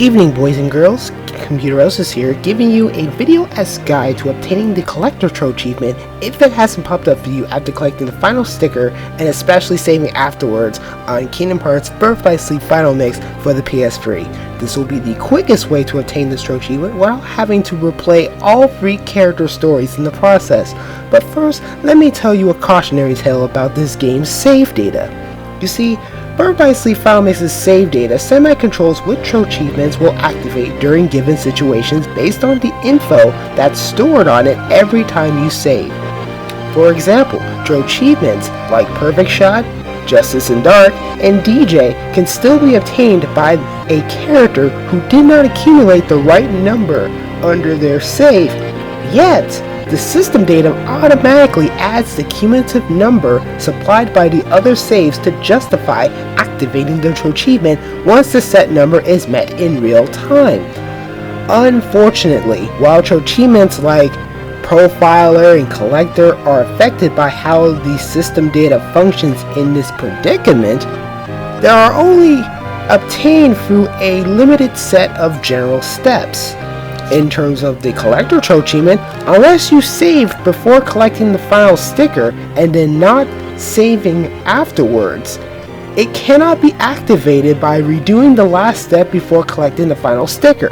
Evening, boys and girls. COMPUTEROSIS here, giving you a video-esque guide to obtaining the Collector Trochievement if it hasn't popped up for you after collecting the final sticker, and especially saving afterwards on Kingdom Hearts Birth by Sleep Final Mix for the PS3. This will be the quickest way to obtain this Trochievement without having to replay all 3 character stories in the process. But first, let me tell you a cautionary tale about this game's save data. You see, Birth by Sleep Final Mix's save data semi-controls which Trochievements will activate during given situations based on the info that's stored on it every time you save. For example, Trochievements like Perfect Shot, Justice in Dark, and DJ can still be obtained by a character who did not accumulate the right number under their save, yet the system data automatically adds the cumulative number supplied by the other saves to justify activating the Trochievement once the set number is met in real time. Unfortunately, while Trochievements like Profiler and Collector are affected by how the system data functions in this predicament, they are only obtained through a limited set of general steps. In terms of the Collector Trochievement, unless you saved before collecting the final sticker and then not saving afterwards, it cannot be activated by redoing the last step before collecting the final sticker.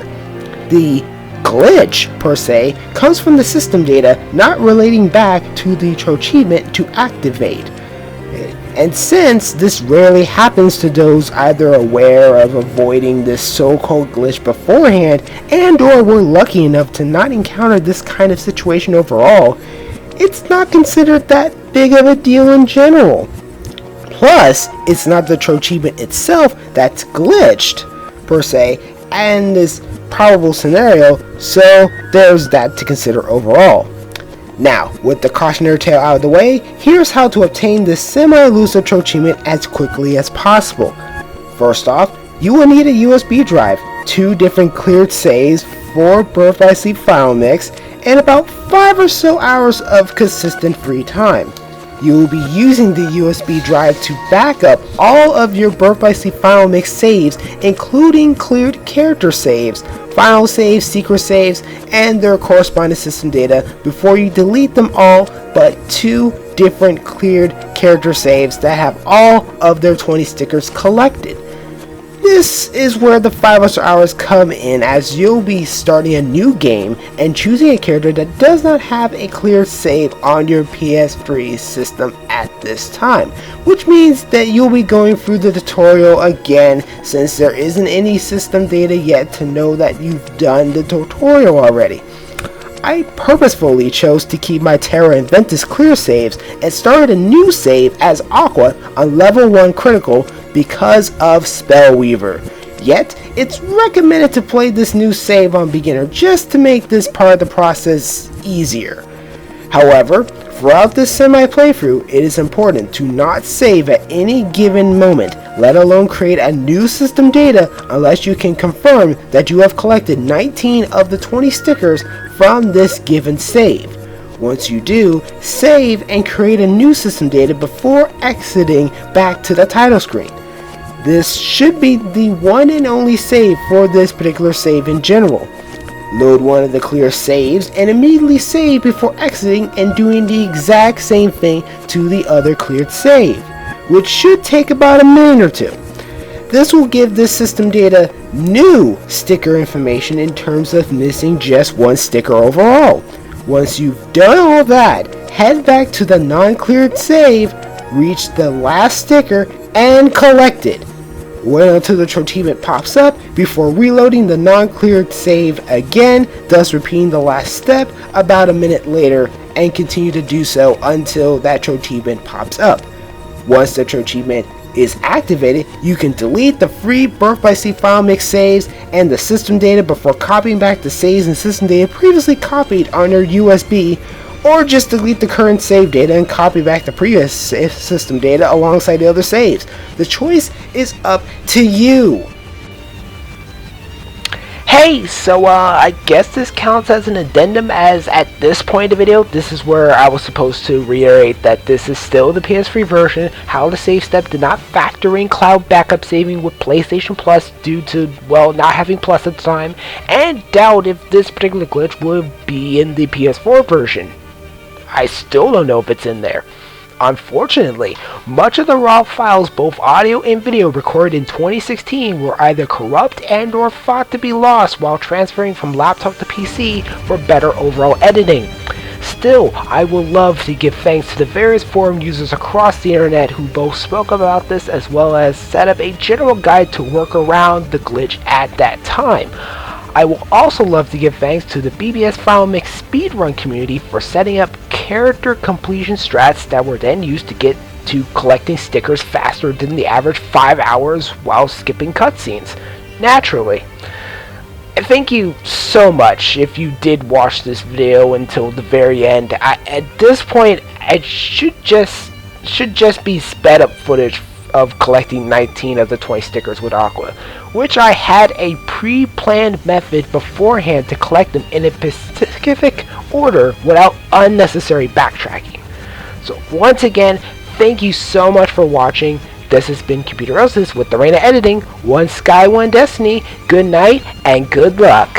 The glitch, per se, comes from the system data not relating back to the Trochievement to activate. And since this rarely happens to those either aware of avoiding this so-called glitch beforehand and or were lucky enough to not encounter this kind of situation overall, it's not considered that big of a deal in general. Plus, it's not the Trochievement itself that's glitched, per se, in this probable scenario, so there's that to consider overall. Now, with the cautionary tale out of the way, here's how to obtain this semi-elusive Trochievement as quickly as possible. First off, you will need a USB drive, 2 different cleared saves for Birth by Sleep Final Mix, and about 5 or so hours of consistent free time. You will be using the USB drive to back up all of your Birth by Sleep Final Mix saves, including cleared character saves, final saves, secret saves, and their corresponding system data before you delete them all but 2 different cleared character saves that have all of their 20 stickers collected. This is where the 5 or so hours come in, as you'll be starting a new game and choosing a character that does not have a clear save on your PS3 system at this time, which means that you'll be going through the tutorial again since there isn't any system data yet to know that you've done the tutorial already. I purposefully chose to keep my Terra Inventus clear saves and started a new save as Aqua on level 1 critical because of Spellweaver. Yet, it's recommended to play this new save on beginner just to make this part of the process easier. However, throughout this semi-playthrough, it is important to not save at any given moment, let alone create a new system data unless you can confirm that you have collected 19 of the 20 stickers from this given save. Once you do, save and create a new system data before exiting back to the title screen. This should be the one and only save for this particular save in general. Load one of the clear saves and immediately save before exiting and doing the exact same thing to the other cleared save, which should take about a minute or 2. This will give this system data new sticker information in terms of missing just 1 sticker overall. Once you've done all that, head back to the non-cleared save, reach the last sticker, and collect it. Wait until the Trochievement pops up before reloading the non-cleared save again, thus repeating the last step about a minute later, and continue to do so until that Trochievement pops up. Once the Trochievement is activated, you can delete the free Birth by Sleep Final Mix saves and the system data before copying back the saves and system data previously copied on your USB, or just delete the current save data and copy back the previous system data alongside the other saves. The choice is up to you. Hey Okay, so I guess this counts as an addendum, as at this point in the video, this is where I was supposed to reiterate that this is still the PS3 version. How the save step did not factor in cloud backup saving with PlayStation Plus due to, well, not having Plus at the time, and doubt if this particular glitch will be in the PS4 version. I still don't know if it's in there. Unfortunately, much of the raw files, both audio and video, recorded in 2016 were either corrupt and or thought to be lost while transferring from laptop to PC for better overall editing. Still, I would love to give thanks to the various forum users across the internet who both spoke about this as well as set up a general guide to work around the glitch at that time. I will also love to give thanks to the BBS File Mix speedrun community for setting up character completion strats that were then used to get to collecting stickers faster than the average 5 hours while skipping cutscenes. Naturally. Thank you so much if you did watch this video until the very end. At this point, it should just be sped up footage of collecting 19 of the 20 stickers with Aqua, which I had a pre-planned method beforehand to collect them in a specific order without unnecessary backtracking. So once again, thank you so much for watching. This has been COMPUTEROSIS with the Reina editing. One Sky, one Destiny. Good night and good luck.